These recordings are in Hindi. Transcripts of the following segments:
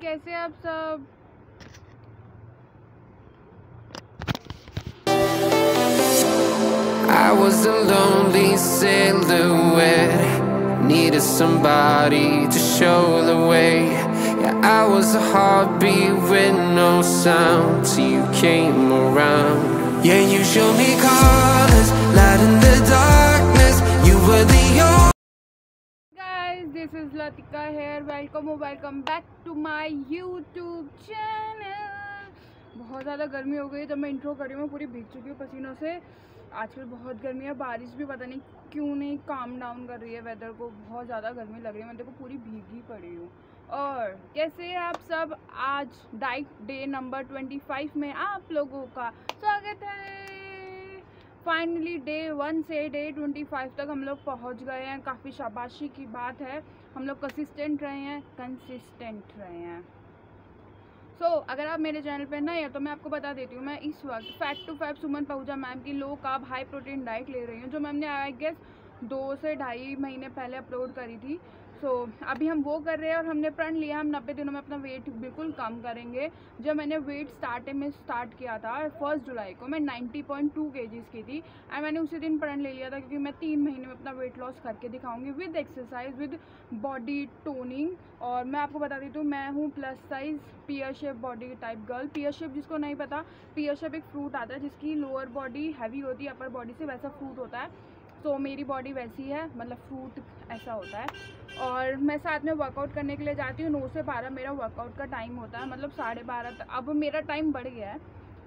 कैसे आप सब? I was a lonely silhouette, needed somebody to show the way. Yeah, I was a heartbeat with no sound till you came around. Yeah, you showed me colors, light in the darkness. You were the only. Guys, this is Latika here. Welcome back to my YouTube channel. बहुत ज़्यादा गर्मी हो गई है। जब मैं इंट्रो कर रही हूँ मैं पूरी भीग चुकी हूँ पसीनों से। आजकल बहुत गर्मी है, बारिश भी पता नहीं क्यों नहीं काम डाउन कर रही है वेदर को। बहुत ज़्यादा गर्मी लग रही है, मैं देखो पूरी भीगी पड़ी हूँ। और कैसे हैं आप सब? आज डाइट डे नंबर 25 में आप लोगों का स्वागत है। फाइनली डे 1 से डे 25 तक हम लोग पहुँच गए हैं। काफ़ी शाबाशी की बात है, हम लोग कंसिस्टेंट रहे हैं। अगर आप मेरे चैनल पर नए हैं तो मैं आपको बता देती हूँ, मैं इस वक्त fat to fat Suman Pahuja ma'am की low carb high protein diet ले रही हूँ, जो मैम ने आई गेस 2 से ढाई महीने पहले अपलोड करी थी। अभी हम वो कर रहे हैं और हमने प्रण लिया हम 90 दिनों में अपना वेट बिल्कुल कम करेंगे। जब मैंने वेट स्टार्ट किया था 1 जुलाई को, मैं 90.2 kgs की थी एंड मैंने उसी दिन प्रण ले लिया था क्योंकि मैं 3 महीने में अपना वेट लॉस करके दिखाऊंगी with exercise, with body toning. और मैं आपको बता देती हूँ, मैं हूँ प्लस साइज़ पियर शेप बॉडी टाइप गर्ल। पियर शेप जिसको नहीं पता, पियर शेप एक फ्रूट आता है जिसकी लोअर बॉडी हैवी होती है अपर बॉडी से, वैसा फ्रूट होता है। मेरी बॉडी वैसी है, मतलब फ्रूट ऐसा होता है। और मैं साथ में वर्कआउट करने के लिए जाती हूँ। 9 से 12 मेरा वर्कआउट का टाइम होता है, मतलब 12:30 तक। अब मेरा टाइम बढ़ गया है,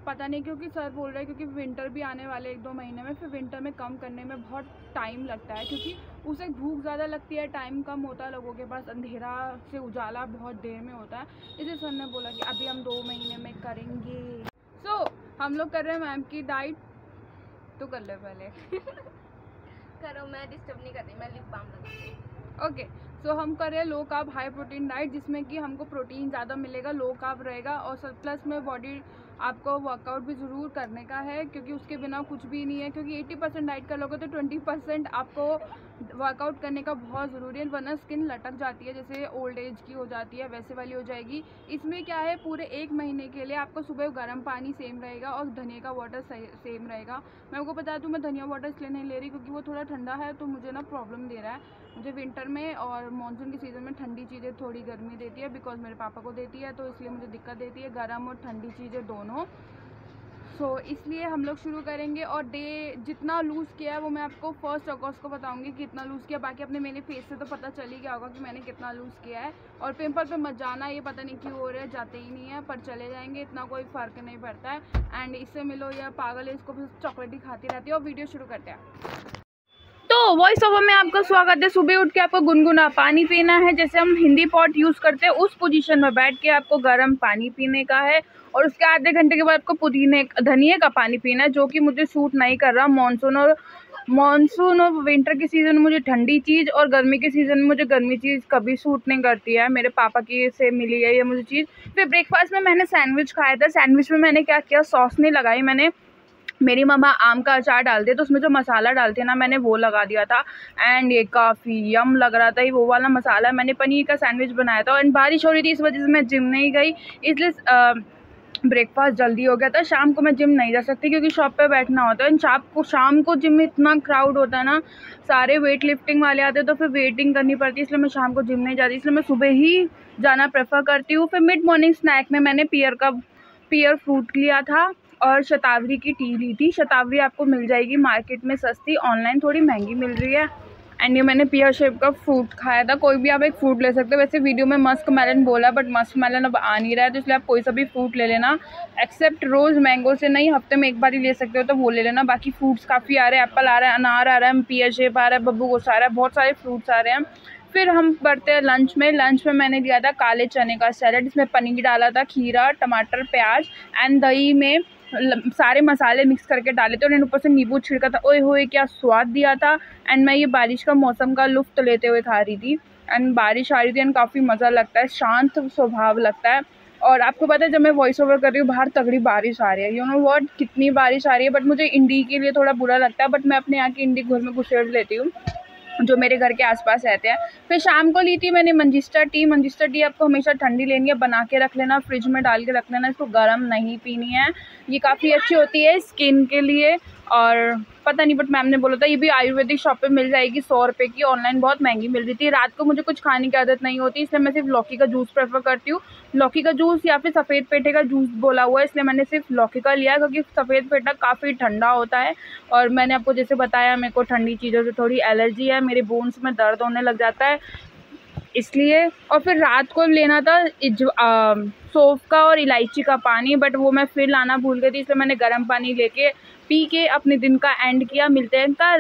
पता नहीं क्योंकि सर बोल रहे हैं क्योंकि विंटर भी आने वाले 1-2 महीने में, फिर विंटर में कम करने में बहुत टाइम लगता है क्योंकि उसे भूख ज़्यादा लगती है, टाइम कम होता है लोगों के पास, अंधेरा से उजाला बहुत देर में होता है। इसलिए सर ने बोला कि अभी हम 2 महीने में करेंगे। हम लोग कर रहे हैं मैम की डाइट, तो कर ले पहले करो, मैं डिस्टर्ब नहीं कर रही, मैं लिप बाम लगाऊंगी। ओके, हम कर रहे हैं लो कार्ब हाई प्रोटीन डाइट, जिसमें कि हमको प्रोटीन ज़्यादा मिलेगा, लो कार्ब रहेगा और प्लस में बॉडी आपको वर्कआउट भी ज़रूर करने का है क्योंकि उसके बिना कुछ भी नहीं है। क्योंकि 80% डाइट कर लोगे तो 20% आपको वर्कआउट करने का बहुत ज़रूरी है, वरना स्किन लटक जाती है, जैसे ओल्ड एज की हो जाती है वैसे वाली हो जाएगी। इसमें क्या है, पूरे 1 महीने के लिए आपको सुबह गर्म पानी सेम रहेगा और धनिया का वाटर सेम रहेगा। मैं आपको बता दूँ, मैं धनिया वाटर इसलिए नहीं ले रही क्योंकि वो थोड़ा ठंडा है, तो मुझे ना प्रॉब्लम दे रहा है। मुझे विंटर में और मानसून के सीज़न में ठंडी चीज़ें थोड़ी गर्मी देती है, बिकॉज मेरे पापा को देती है, तो इसलिए मुझे दिक्कत देती है, गर्म और ठंडी चीज़ें दोनों। इसलिए हम लोग शुरू करेंगे। और डे जितना लूज़ किया है वो मैं आपको 1 अगस्त को बताऊंगी कितना लूज़ किया। बाकी अपने मेरे फेस से तो पता चल ही गया होगा कि मैंने कितना लूज़ किया है। और पिंपल पे मत जाना, ये पता नहीं क्यों हो रहा है, जाते ही नहीं है, पर चले जाएंगे, इतना कोई फ़र्क नहीं पड़ता है। एंड इससे मिलो या पागल है, इसको भी चॉकलेट ही खाती रहती है। और वीडियो शुरू करते हैं। वॉइस ओवर में आपका स्वागत है। सुबह उठ के आपको गुनगुना पानी पीना है, जैसे हम हिंदी पॉट यूज़ करते हैं उस पोजीशन में बैठ के आपको गर्म पानी पीने का है। और उसके आधे घंटे के बाद आपको धनिए का पानी पीना है, जो कि मुझे सूट नहीं कर रहा। मानसून और विंटर के सीज़न में मुझे ठंडी चीज़ और गर्मी के सीज़न में मुझे गर्मी चीज़ कभी सूट नहीं करती है। मेरे पापा की से मिली है ये मुझे चीज़। फिर ब्रेकफास्ट में मैंने सैंडविच खाया था। सैंडविच में मैंने क्या किया, सॉस नहीं लगाई मैंने, मेरी मम्मा आम का अचार डालती है तो उसमें जो मसाला डालती है ना, मैंने वो लगा दिया था। एंड ये काफ़ी यम लग रहा था, ये वो वाला मसाला। मैंने पनीर का सैंडविच बनाया था। एंड बारिश हो रही थी, इस वजह से मैं जिम नहीं गई, इसलिए ब्रेकफास्ट जल्दी हो गया था। शाम को मैं जिम नहीं जा सकती क्योंकि शॉप पे बैठना होता है। शाम को जिम में इतना क्राउड होता है ना, सारे वेट लिफ्टिंग वाले आते हैं तो फिर वेटिंग करनी पड़ती है, इसलिए मैं शाम को जिम नहीं जाती, इसलिए मैं सुबह ही जाना प्रेफर करती हूँ। फिर मिड मॉर्निंग स्नैक में मैंने पियर फ्रूट लिया था और शतावरी की टी ली थी। शतावरी आपको मिल जाएगी मार्केट में सस्ती, ऑनलाइन थोड़ी महंगी मिल रही है। एंड ये मैंने पियर शेप का फ्रूट खाया था। कोई भी आप एक फ्रूट ले सकते हो। वैसे वीडियो में मस्क मेलन बोला, बट मस्क मेलन अब आ नहीं रहा है, तो इसलिए आप कोई सा भी फ्रूट ले लेना, एक्सेप्ट रोज़ मैंगो से नहीं, हफ्ते में एक बार ही ले सकते हो तो वो ले लेना। बाकी फ्रूट्स काफ़ी आ रहे हैं, एप्पल आ रहा है, अनार आ रहा है, पियर शेप आ रहा है, बब्बू गोसा आ रहा है, बहुत सारे फ्रूट्स आ रहे हैं। फिर हम बढ़ते हैं लंच में मैंने लिया था काले चने का सैलेड, इसमें पनीर डाला था, खीरा, टमाटर, प्याज एंड दही में सारे मसाले मिक्स करके डाले थे और ऊपर से नींबू छिड़का था। ओए होए क्या स्वाद दिया था। एंड मैं ये बारिश का मौसम का लुत्फ़ लेते हुए खा रही थी। एंड बारिश आ रही थी एंड काफ़ी मज़ा लगता है, शांत स्वभाव लगता है। और आपको पता है, जब मैं वॉइस ओवर कर रही हूँ बाहर तगड़ी बारिश आ रही है, यू नो व्हाट, कितनी बारिश आ रही है। बट मुझे इंडी के लिए थोड़ा बुरा लगता है, बट मैं अपने यहाँ की इंडी घर में घुसेड़ लेती हूँ। जो मेरे घर के आसपास रहते हैं। फिर शाम को ली थी मैंने मंजिस्टर टी। मंजिस्टर टी आपको हमेशा ठंडी लेनी है, बना के रख लेना, फ्रिज में डाल के रख लेना, इसको गर्म नहीं पीनी है। ये काफ़ी अच्छी होती है स्किन के लिए। और पता नहीं बट मैम ने बोला था ये भी आयुर्वेदिक शॉप पे मिल जाएगी 100 रुपये की, ऑनलाइन बहुत महंगी मिल रही थी। रात को मुझे कुछ खाने की आदत नहीं होती, इसलिए मैं सिर्फ लौकी का जूस प्रेफर करती हूँ। लौकी का जूस या फिर सफ़ेद पेठे का जूस बोला हुआ है, इसलिए मैंने सिर्फ लौकी का लिया क्योंकि सफ़ेद पेठा काफ़ी ठंडा होता है और मैंने आपको जैसे बताया मेरे को ठंडी चीज़ों से थोड़ी एलर्जी है, मेरे बोन्स में दर्द होने लग जाता है इसलिए। और फिर रात को लेना था सौंफ का और इलायची का पानी, बट वो मैं फिर लाना भूल गई थी, इसलिए मैंने गर्म पानी लेके पी के अपने दिन का एंड किया। मिलते हैं कल।